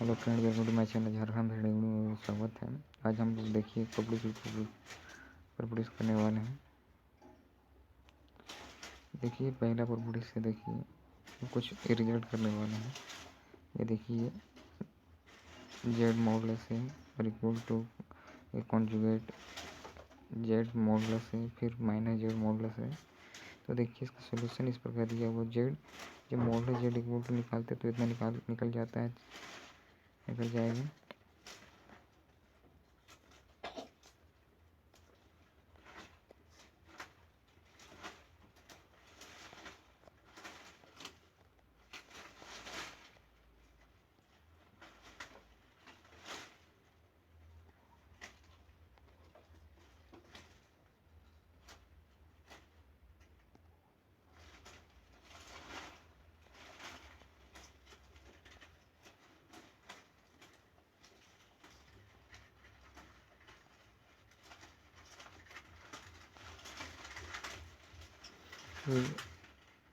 Hello friend, welcome to my channel Jharkhand में स्वागत है। आज हम लोग देखिए पब्लिक प्रपुलिस करने वाले हैं। देखिए पहला प्रपुलिस से देखिए कुछ रिजल्ट करने वाले हैं। ये देखिए जेड मॉडुलस है और इक्वल टू एक कॉन्जुगेट जेड मॉडुलस है, फिर माइनस जेड मॉडुलस है। तो देखिए इसका सोल्यूशन इस प्रकार दिया हुआ। जेड जब मॉडुलस जेड इक्वल टू निकालते तो इतना निकल जाता है, निकल जाएगा।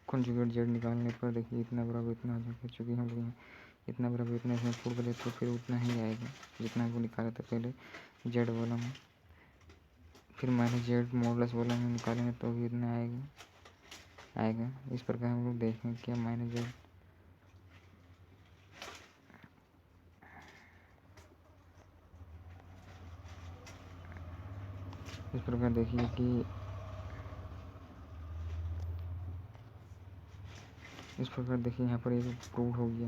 कॉन्जुगेट जेड निकालने पर देखिए इतना बराबर इतना आ जाएगा। चूँकि हम लोग इतना बराबर इतना इसमें पुट कर देते तो फिर उतना ही आएगा जितना हमको निकाला था पहले जेड वाला में। फिर माइनस जेड मॉडुलस वाला में निकालेंगे तो भी इतना आएगा। इस प्रकार हम लोग देखें क्या माइनस जेड इस प्रकार देखिए कि इस प्रकार देखिए यहाँ पर एक प्रूव हो गया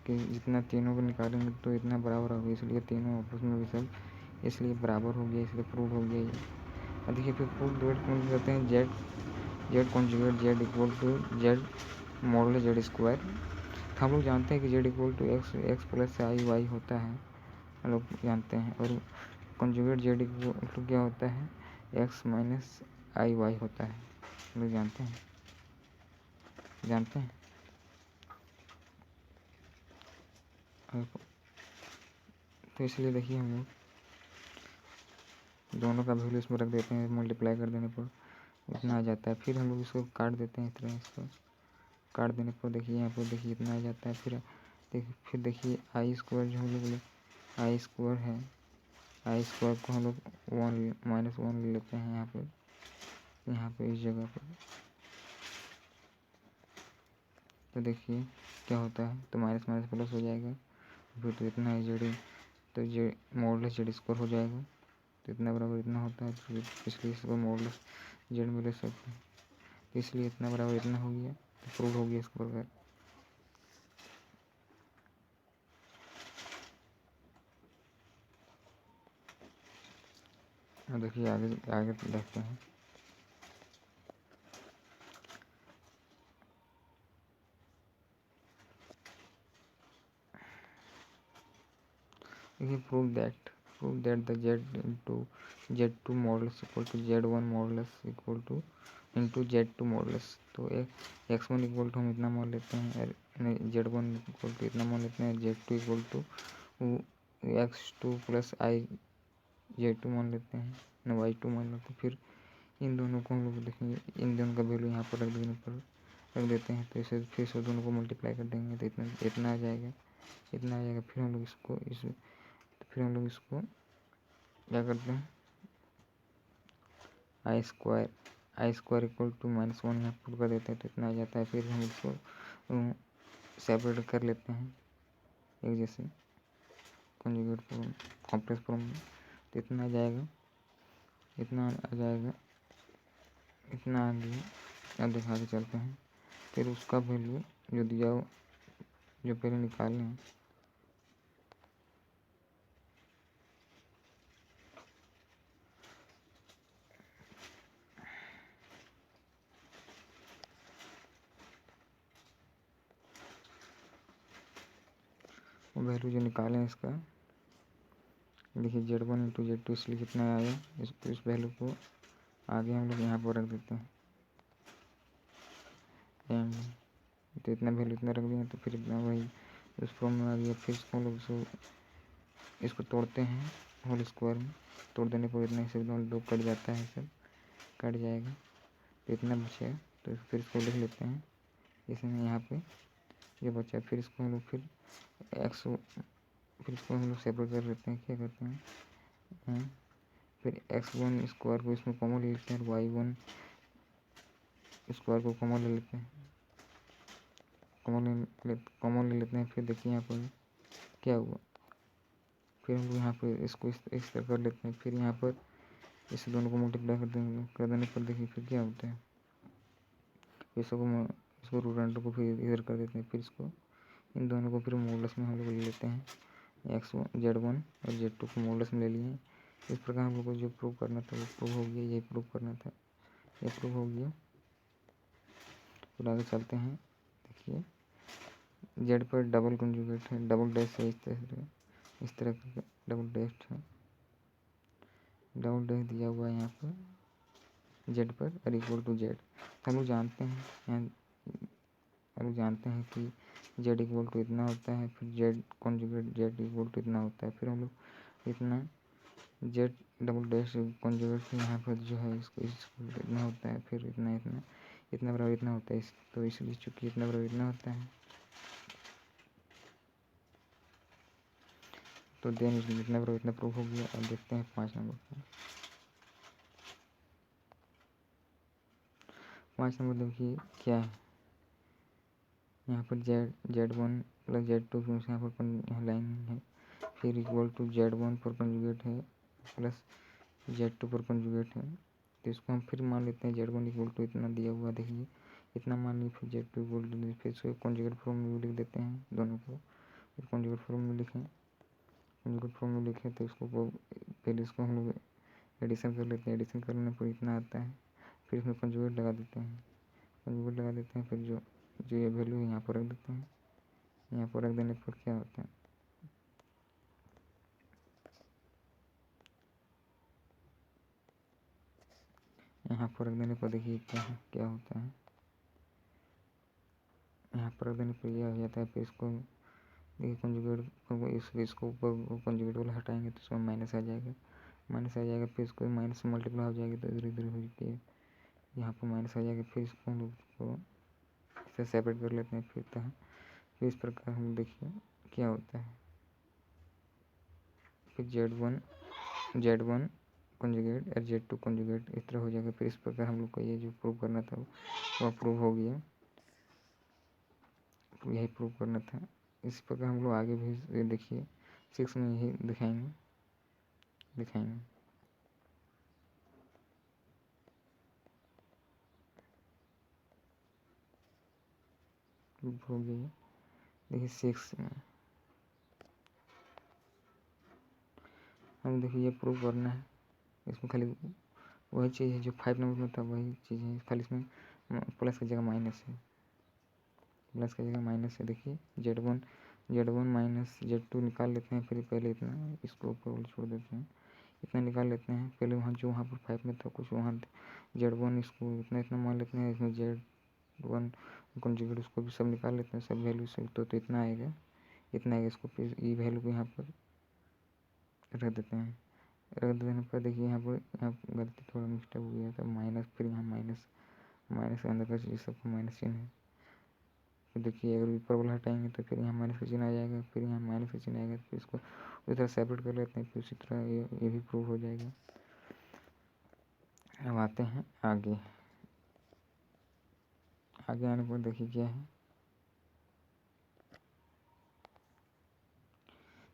कि जितना तीनों को निकालेंगे तो इतना बराबर होगा, इसलिए तीनों आपस में रिजल्ट इसलिए बराबर हो गया, इसलिए प्रूव हो गया ये। और देखिए फिर प्रूव डिवाइड कौन करते हैं, z z conjugate z equal to z modulus z square. हम लोग जानते हैं कि z equal to x plus i y होता है, हम लोग जानते हैं। और कॉन्जुगेट जेड इक्वल टू क्या होता है, एक्स माइनस आई वाई होता है, हम लोग जानते हैं। तो इसलिए देखिए हम लोग दोनों का वैल्यू इसमें रख देते हैं, मल्टीप्लाई कर देने पर इतना आ जाता है। फिर हम लोग इसको काट देते हैं, इस तरह इसको काट देने पर देखिए यहाँ पर देखिए इतना आ जाता है। फिर देखिए आई स्क्वायर जो हम लोग आई स्क्वायर है, आई स्क्वायर को हम लोग -1 ले लेते हैं यहाँ पे इस जगह पर। तो देखिए क्या होता है, तो माइनस माइनस प्लस हो जाएगा। फिर तो इतना है जेड, तो जेड मॉडुलस जेड स्क्वायर हो जाएगा। तो इतना बराबर इतना होता है, तो इसलिए इसको मॉडुलस जेड में ले सकते हैं। तो इसलिए इतना बराबर इतना हो गया, तो प्रूव हो गया इसका प्रकार। देखिए आगे आगे देखते हैं। देखिए prove that the z2 modulus equal to z1 modulus equal to into z2 modulus. तो x1 इक्वल टू हम इतना मान लेते हैं, z1 इक्वल टू इतना मान लेते हैं, z2 equal to x2 plus I z2 मान लेते हैं, न y2 मान लेते हैं। फिर इन दोनों को हम लोग देखेंगे, इन दोनों का वैल्यू यहाँ पर रख देते हैं। तो इसे फिर से दोनों को मल्टीप्लाई कर देंगे तो इतना आ जाएगा, इतना आ जाएगा। फिर हम लोग इसको क्या करते हैं, आई स्क्वायर इक्वल टू -1 यहाँ पुट कर देते हैं तो इतना आ जाता है। फिर हम इसको सेपरेट कर लेते हैं एक जैसे कॉन्जुगेट फॉर्म कॉम्प्लेक्स फॉर्म में। तो इतना आ जाएगा, इतना आ जाएगा, इतना आ गया। अब दिखा के चलते हैं। फिर उसका वैल्यू जो दिया हो, जो पहले निकाले हैं, वो वैल्यू जो निकाले हैं इसका देखिए z1 इंटू z2, इसलिए कितना आया, इस वैल्यू को आगे हम लोग यहाँ पर रख देते हैं। तो इतना वैल्यू इतना रख दिया, तो फिर इतना वही उस फॉर्म में आ गया। फिर इसको हम लोग इसको तोड़ते हैं होल स्क्वायर में। तोड़ देने पर इतना से दो कट जाता है, सब कट जाएगा तो इतना बचेगा। तो फिर इसको लिख लेते हैं इसमें, यहाँ पे ये बचा। फिर इसको हम लोग फिर एक्स, फिर इसको हम लोग सेपरेट कर लेते हैं, क्या करते हैं, फिर x1 स्क्वायर को इसमें कॉमन ले लेते हैं, y1 स्क्वायर को कॉमन ले लेते हैं, कॉमन ले लेते हैं। फिर देखिए यहाँ पर क्या हुआ, फिर हम लोग यहाँ पर इसको इस तरह कर लेते हैं। फिर यहाँ पर इस दोनों को मल्टीप्लाई कर देने पर देखिए फिर क्या होता है, इसको रूट अंडर को फिर इधर कर देते हैं। फिर इसको इन दोनों को फिर मॉडुलस में हम लोग ले लेते हैं, z1 और z2 को मॉडुलस में ले लिए। इस प्रकार हम लोग को जो प्रूव करना था वो प्रूव हो गया, ये प्रूव करना था, ये प्रूव हो गया। फिर आगे चलते हैं। देखिए z पर डबल कंजुगेट है, डबल डैश है, इस तरह का डबल डैश है, डबल डैश दिया हुआ है यहाँ पर z पर और इक्वल टू z। हम लोग जानते हैं हम लोग जानते हैं कि z इक्वल टू इतना होता है, फिर z conjugate z equal to इतना होता है। फिर हम लोग इतना z डबल डैश कॉन्जुगेट यहाँ पर जो है इसको इतना होता है, फिर इतना बराबर इतना होता है। तो इसलिए चूँकि इतना बराबर इतना होता है तो देन इतना बराबर इतना प्रूफ हो गया। अब देखते हैं 5 नंबर का। 5 नंबर देखिए क्या है, यहाँ पर z1 प्लस z2 यहाँ पर लाइन है, फिर इक्वल टू z1 पर कंजुगेट है प्लस z2 पर कंजुगेट है। तो इसको हम फिर मान लेते हैं z1 इक्वल टू इतना दिया हुआ, देखिए इतना मान लीजिए, फिर z2 इक्वल टू, फिर इसको कंजुगेट फॉर्म में लिख देते हैं दोनों को। फिर कंजुगेट फॉर्म में लिखें, तो इसको फिर इसको हम लोग एडिशन कर लेते हैं। एडिशन करने पर इतना आता है, फिर इसमें कंजुगेट लगा देते हैं, फिर जो ये वैल्यू है यहाँ पर रख देते हैं। यहाँ पर रख देने पर क्या होता है, यहाँ पर रख देने पर देखिए क्या होता है, यहाँ पर रख देने पर यह हो जाता है। फिर इसको देखिए कंजुगेट इसको ऊपर कंजुगेट वाला हटाएंगे तो इसमें माइनस आ जाएगा, फिर इसको माइनस से मल्टीप्लाई हो जाएगी तो इधर इधर हो जाती है, यहाँ पर माइनस आ जाएगा। फिर इसको हम लोग को इसे सेपरेट कर लेते हैं। फिर इस प्रकार हम देखिए क्या होता है, फिर z1 कंजुगेट और z2 कंजुगेट इस तरह हो जाएगा। फिर इस प्रकार हम लोग को ये जो प्रूव करना था वह प्रूव हो गया, यही प्रूव करना था। इस प्रकार हम लोग आगे भी देखिए 6 में यही दिखाएंगे। हो गया, देखिए 6 में हम देखिए ये प्रूव करना है। इसमें खाली वही चीज़ है जो 5 नंबर में था, वही चीज़ है, खाली इसमें प्लस की जगह माइनस है। देखिए z1 माइनस z2 निकाल लेते हैं। फिर पहले इतना इसको ऊपर छोड़ देते हैं, इतना निकाल लेते हैं। पहले वहाँ पर 5 में था कुछ, वहाँ z1 इसको इतना मान लेते हैं। इसमें z1 कंजुगेट उसको भी सब निकाल लेते हैं, सब वैल्यू से। तो इतना आएगा, इसको फिर ई वैल्यू को यहाँ पर रख देते हैं। रख देने पर देखिए यहाँ गलती थोड़ा मिस्टेक हो गया था, माइनस, फिर यहाँ माइनस के अंदर का चीज़ सबको माइनस चिन्ह है। फिर देखिए अगर ऊपर वाला हटाएंगे तो फिर यहाँ माइनस का चिन्ह आ जाएगा, फिर यहाँ माइनस का चिन्ह आएगा। फिर इसको उसी तरह सेपरेट कर लेते हैं, फिर उसी तरह ये भी प्रूव हो जाएगा। अब आते हैं आगे आने पर देखिए क्या है,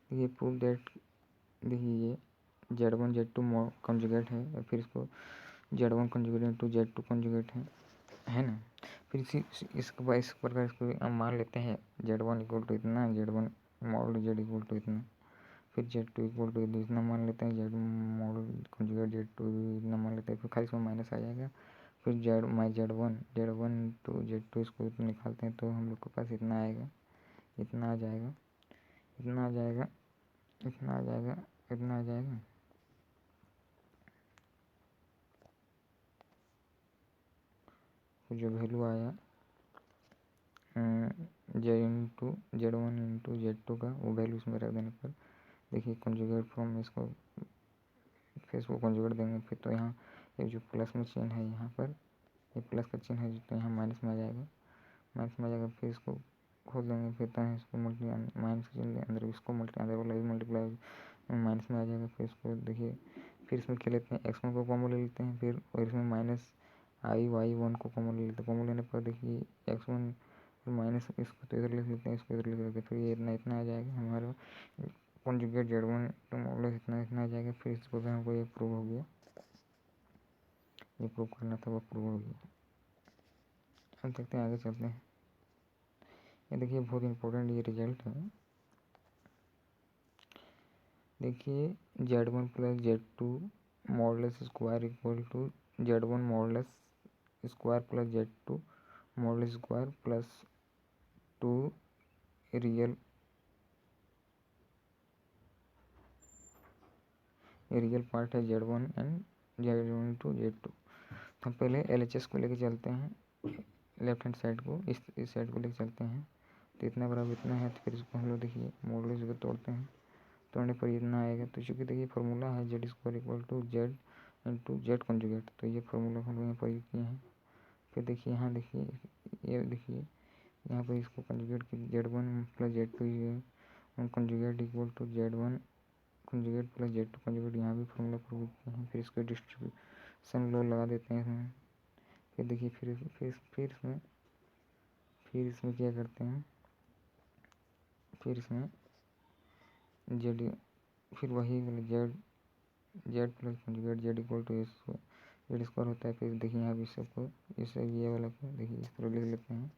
देखिए प्रूव दैट, देखिए ये z1 z2 कंजुगेट है और फिर इसको z1 conjugate into z2 conjugate है ना। फिर इस प्रकार इसको हम मान लेते हैं z1 इक्वल टू इतना, z1 model z equal to इतना, फिर z2 इक्वल टू इतना मान लेते हैं, z मॉडल कंजुगेट z2 इतना मान लेते हैं। फिर खाली इसमें माइनस आ जाएगा, फिर z1 टू z2 इसको इतना निकालते हैं तो हम लोग के पास इतना आएगा, इतना आ जाएगा। जो वैल्यू आया z1 इंटू z2 का, वो वैल्यू इसमें रख देने पर देखिए कंजुगेट फॉर्म में इसको फिर इसको कंजुगेट देंगे। फिर तो यहाँ एक जो प्लस में चिन्ह है, यहाँ पर ये प्लस का चिन्ह है, तो यहाँ माइनस में आ जाएगा। फिर इसको खोल देंगे, फिर है इसको मल्टी माइनस के अंदर इसको अंदर वाला मल्टीप्लाई माइनस में आ जाएगा। फिर इसको देखिए, फिर इसमें क्या लेते हैं, x1 को कॉमन ले लेते हैं फिर, और इसमें माइनस y1 को कॉमन ले लेते हैं। कॉमन लेने पर देखिए x1 माइनस इसको तो इधर लिख लेते हैं, इसको इधर लिख लेते हैं, फिर ये इतना आ जाएगा हमारा कॉन्जुगेट z1 तो मॉडुलस इतना आ जाएगा। फिर इसको भी हमको ये प्रूव हो गया, ये प्रूव करना था वो प्रूव हो गया। हम देखते हैं, आगे चलते हैं। ये देखिए बहुत इंपॉर्टेंट ये रिजल्ट है। देखिए z1 plus z2 modulus square equal to z1 modulus square plus z2 modulus square plus 2 real part है z1 and z1 to z2। हम पहले LHS को लेके चलते हैं, लेफ्ट हैंड साइड को, इस साइड को लेके चलते हैं। तो इतना बराबर इतना है, तो फिर इसको हम लोग देखिए मॉडुलस को तोड़ते हैं, तोड़ने पर इतना आएगा। तो चूँकि देखिए फार्मूला है z square equal to z into z conjugate, तो ये फार्मूला हम लोग यहाँ पर यूज किए हैं। फिर देखिए यहाँ देखिए, ये देखिए यहाँ पर इसको कॉन्जुगेट की z1 plus z2 conjugate equal to z1 conjugate plus z2 conjugate, यहाँ भी फार्मूला प्रूव किए हैं। फिर इसको डिस्ट्रीब्यूशन लॉ लगा देते हैं इसमें। फिर देखिए फिर इसमें क्या करते हैं, फिर इसमें जेड, फिर वही z plus conjugate z equal to z square होता है। फिर देखिए यहाँ भी सबको इससे ये वाला को देखिए इस तरह लिख लेते हैं,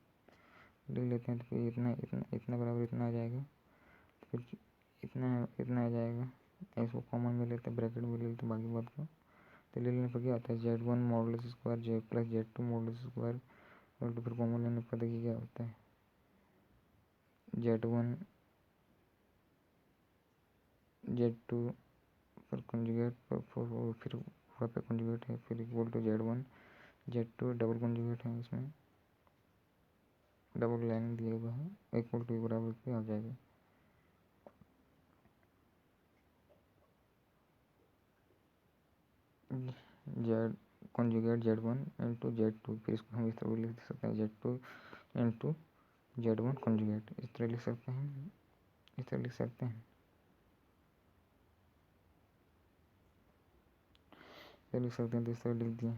तो फिर इतना बराबर इतना आ जाएगा। तो फिर इतना आ जाएगा, इसको कॉमन में लेते हैं, ब्रैकेट में ले लेते हैं बाकी बात को। तो ले लेने पर क्या आता है z1 modulus square z plus z2 modulus square, और तो फिर कॉमन लेने पर देखिए क्या होता है z1 z2 पर कॉन्जुगेट पर फिर वहाँ पे कॉन्जुगेट है, फिर equal to z1 z2 double conjugate है, इसमें डबल लाइन दिया हुआ है, इक्वल टू बराबर पे आ जाएगा। Z conjugate z1 into z2, फिर इसको हम इस तरह लिख सकते हैं z2 इंटू z1 कॉन्जुगेट, इस तरह लिख सकते हैं, इस तरह लिख सकते हैं, लिख सकते हैं। तो इस तरह लिख दिए।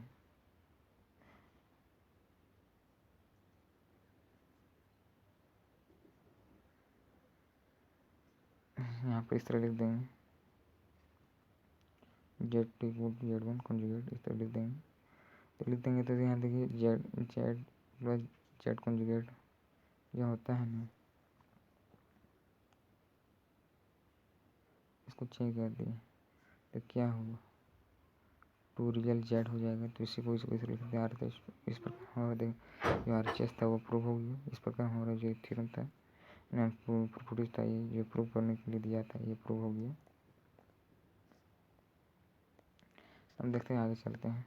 यहाँ पर इस तरह लिख देंगे z2 equal to z1 conjugate, इस तरह लिख देंगे। तो लिख देंगे तो यहाँ देखिए जेड प्लस जेड कॉन्जुगेट जो होता है ना, इसको चेंज कर दिए तो क्या होगा, 2 रियल जेड हो जाएगा। तो इसी को इसको इस लिख दें आर, इस प्रकार हमारा जो RHS था वो प्रूव हो गया। इस प्रकार हमारा जो थ्योरम था ना, प्रॉपर्टीज था, ये जो प्रूव करने के लिए दिया था, ये प्रूव हो गया। अब देखते हैं, आगे चलते हैं,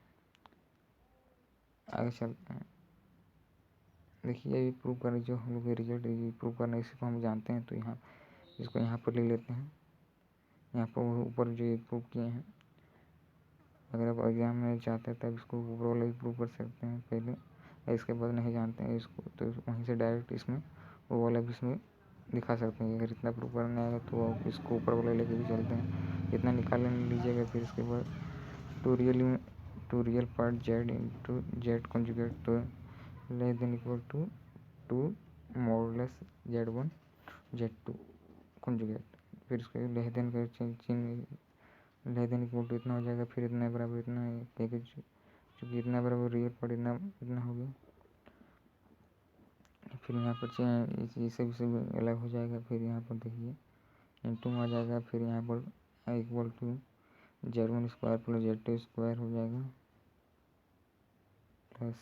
देखिए ये प्रूव करने जो हम लोग रिजल्ट प्रूव करना इसको हम जानते हैं। तो यहाँ इसको यहाँ पर ले लेते हैं, यहाँ पर ऊपर जो प्रूव किए हैं, अगर आप एग्जाम में चाहते हैं तब इसको ऊपर वाला भी प्रूव कर सकते हैं पहले, इसके बाद नहीं जानते हैं इसको तो वहीं से डायरेक्ट इसमें वो वाला भी इसमें दिखा सकते हैं। अगर इतना प्रूव करना आएगा तो आप इसको ऊपर वाला लेके भी चलते हैं, इतना निकाल लीजिएगा। फिर इसके बाद two real part z into z conjugate, तो less than equal to 2 modulus z1 z2 conjugate, फिर इसको लेस देन कर लेस देन इक्वल टू इतना हो जाएगा। फिर इतना बराबर इतना है, क्योंकि इतना बराबर रियल पार्ट इतना हो गया। फिर यहाँ पर इसे भी अलग हो जाएगा। फिर यहाँ पर देखिए इंटू में आ जाएगा, फिर यहाँ पर equal to z1 square plus z2 square हो जाएगा प्लस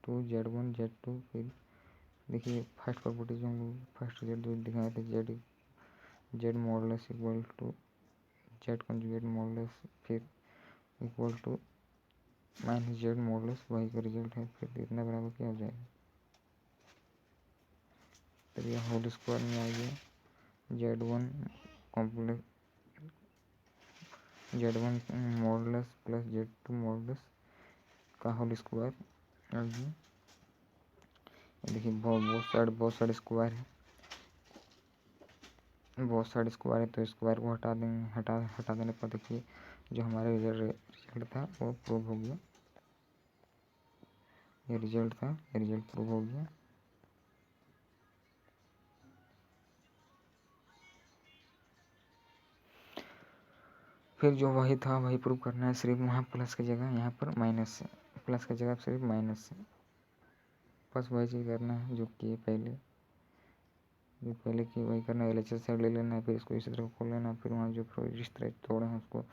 2 z1 z2। फिर देखिए फर्स्ट प्रॉपर्टी जो हम फर्स्ट रिजल्ट जो दिखाए थे, z modulus equal to z conjugate modulus, फिर equal to minus z modulus, वही का रिजल्ट है। फिर इतना बराबर क्या हो जाएगा, तो यह होल स्क्वायर में आ गया z1 complex z1 modulus plus z2 modulus का होल स्क्वायर आ गया। देखिए बहुत सारे स्क्वायर है, बहुत सारे स्क्वायर है तो स्क्वायर को हटा देंगे। हटा देने पर देखिए जो हमारा रिजल्ट था वो प्रूव हो गया। ये रिजल्ट था, ये रिजल्ट प्रूव हो गया। फिर जो वही था वही प्रूव करना है, सिर्फ वहाँ प्लस की जगह यहाँ पर माइनस है, प्लस की जगह सिर्फ माइनस है। बस वही चीज़ करना है जो कि पहले की वही करना है। LHS साइड ले लेना है, फिर इसको इसी तरह खोल लेना, फिर वहाँ जो जिस तरह तोड़े हैं उसको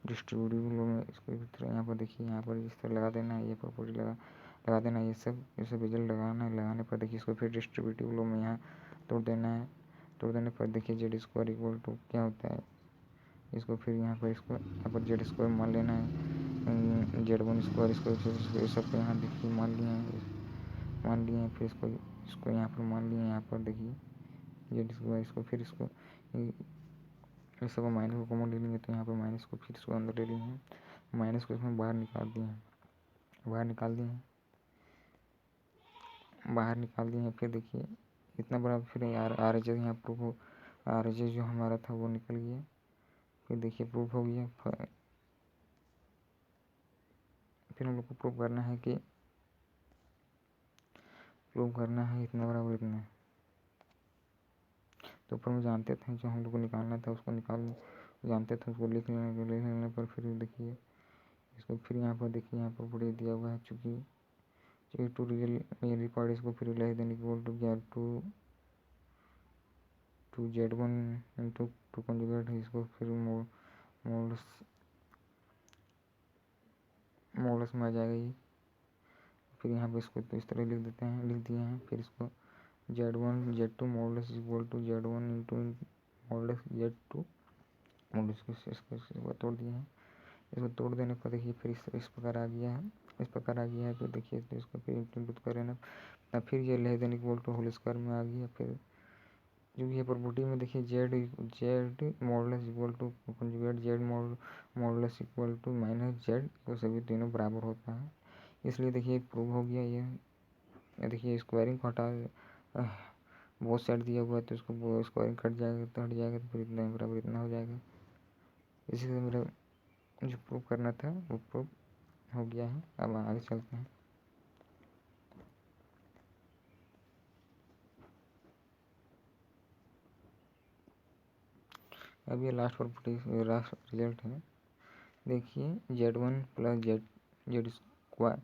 डिस्ट्रीब्यूटिव में इसको इस तरह यहाँ पर देखिए यहाँ पर इस तरह लगा देना है, ये प्रॉपर्टी लगा देना है। ये सब रिजल्ट लगाना है। लगाने पर देखिए इसको फिर डिस्ट्रीब्यूटिव लो में यहाँ तोड़ देना है। तोड़ देने पर देखिए जेड स्क्वायर इक्वल टू क्या होता है, इसको फिर यहाँ पर जेड स्क्वायर मान लेना है, Z1 स्क्वायर इसको सबको यहाँ देखिए मान लिए हैं। फिर इसको यहाँ पर मान लिए, यहाँ पर देखिए जेड स्क्वायर, इसको फिर इसको इस सबको माइनस को कॉमन ले लेंगे तो यहाँ पर माइनस को फिर इसको अंदर ले लिए हैं, माइनस को इसमें बाहर निकाल दिए हैं। फिर देखिए इतना बड़ा फिर आर एच यहाँ प्रूफ आर एच जो हमारा था वो निकल गया। फिर देखिए प्रूफ हो गया। फिर हम लोग को प्रूव करना है इतना बराबर इतना। तो ऊपर में जानते थे जो हम लोग को निकालना था उसको जानते थे उसको लिख लेने पर फिर देखिए इसको फिर यहाँ पर देखिए यहाँ पर बड़े दिया हुआ है, चूँकि टू रियल पार्ट इसको फिर लेस देन इक्वल टू क्या two Z1 into two conjugate, इसको फिर मॉडल्स में आ जाएगा ये। फिर यहाँ पर इसको तो इस तरह लिख दिए हैं। फिर इसको Z1 Z2 modulus equal to Z1 into modulus Z2 modulus इसको तोड़ दिए हैं। इसको तोड़ देने पर देखिए फिर इस प्रकार आ गया है। तो देखिए तो इसको फिर इंटू करें ना, फिर ये less than equal to whole square में आ गया। फिर जो ये प्रॉपर्टी में देखिए z modulus equal to conjugate z modulus equal to minus z, तो सभी तीनों बराबर होता है। इसलिए देखिए प्रूव हो गया ये। देखिए स्क्वायरिंग को हटा बहुत साइड दिया हुआ है तो इसको स्क्वायरिंग कट जाएगा तो हट जाएगा, तो फिर इतना बराबर इतना हो जाएगा। इसी से मेरा जो प्रूव करना था वो प्रूव हो गया है। अब आगे चलते हैं। अब ये लास्ट प्रॉपर्टी लास्ट रिजल्ट है। देखिए Z1 plus z square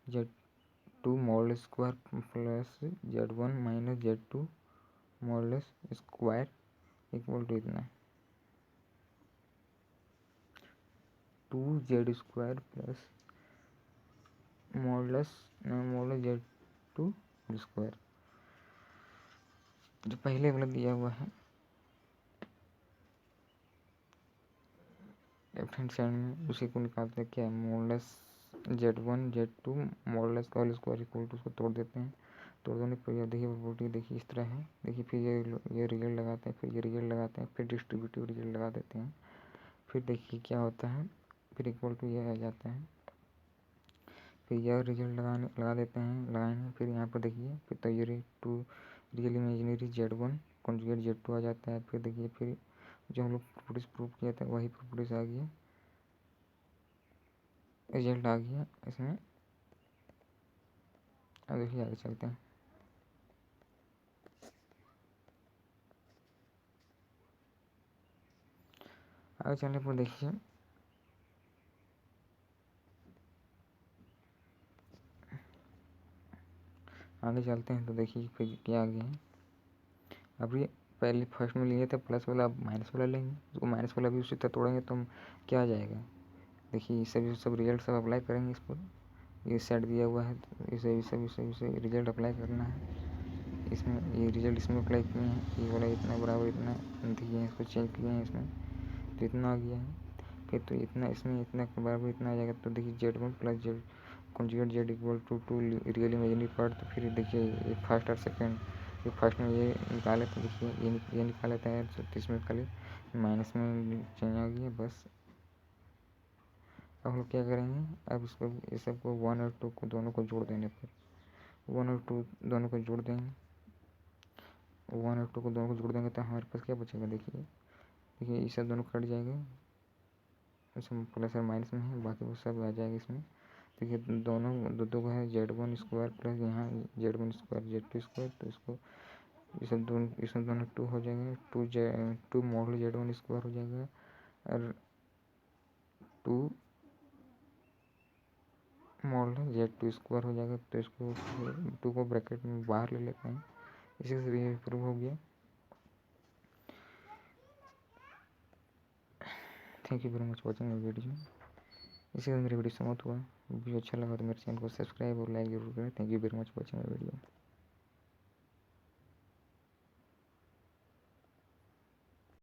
Z2 modulus square plus Z1 minus Z2 modulus square equal to इतना 2Z square plus model Z2 square जो पहले वाला दिया हुआ है लेफ्ट हैंड साइड में, उसी को निकालते हैं क्या मॉडल्स Z1 Z2 मॉडल्स का होल स्क्वायर इक्वल टू, उसको तोड़ देते हैं। तोड़ देने पर यह देखिए प्रॉपर्टी देखिए इस तरह है। देखिए फिर ये रिजल्ट लगाते हैं, फिर डिस्ट्रीब्यूटिव रिजल्ट लगा देते हैं। फिर देखिए क्या होता है, फिर इक्वल टू ये आ जाता है। फिर यह रिजल्ट लगा देते हैं, लगाएंगे। फिर यहाँ पर देखिए फिर तो ये two real imaginary Z1 conjugate Z2 आ जाता है। फिर देखिए फिर जो हम लोग प्रॉपर्टीज प्रूव किया था वही प्रॉपर्टीज आ गया, रिजल्ट आ गया इसमें। अब देखिए आगे चलते हैं। आगे चलने पर देखिए आगे चलते हैं तो देखिए फिर क्या आ गया है। अब ये पहले फर्स्ट में लिए थे प्लस वाला, अब माइनस वाला लेंगे, उसको माइनस वाला भी उसी तरह तोड़ेंगे तो हम क्या आ जाएगा। देखिए सब रिजल्ट सब अप्लाई करेंगे इस पर। ये सेट दिया हुआ है तो इसे रिजल्ट अप्लाई करना है। इसमें ये रिजल्ट इसमें अप्लाई किए हैं, ये वाला इतना बराबर इतना दिए हैं, इसको चेंज किए हैं इसमें तो इतना आ गया है। फिर तो इतना इसमें इतना के बराबर इतना आ जाएगा। तो देखिए Z1 plus z conjugate z equal to real imaginary part. तो फिर देखिए ये फर्स्ट और सेकेंड, ये फर्स्ट में ये निकाले तो देखिए ये निकाले था यार, तो इसमें खाली माइनस में चेंज आ गया बस। अब हम लोग क्या करेंगे, अब इसको ये सबको 1 और 2 को दोनों को जोड़ देने पर 1 और 2 दोनों को जोड़ देंगे। वन और टू को दोनों को जोड़ देंगे तो हमारे पास क्या बचेगा, देखिए देखिए ये सब दोनों कट जाएगा, इसमें प्लस और माइनस में है, बाकी वो सब आ जाएगा इसमें। देखिए दोनों दो को है Z1 स्क्वायर प्लस यहाँ Z1 स्क्वायर Z2 स्क्वायर, तो इसको इसमें दोनों टू हो जाएगा, टू मॉडल Z1 स्क्वायर हो जाएगा और टू मॉडल Z2 स्क्वायर हो जाएगा। तो इसको टू को ब्रैकेट में बाहर ले लेते हैं, इसी से ये प्रूव हो गया। Thank you very much watching my video. इसी से मेरी वीडियो समाप्त हुआ। वीडियो अच्छा लगा तो मेरे चैनल को सब्सक्राइब और लाइक जरूर करें। Thank you very much watching my video.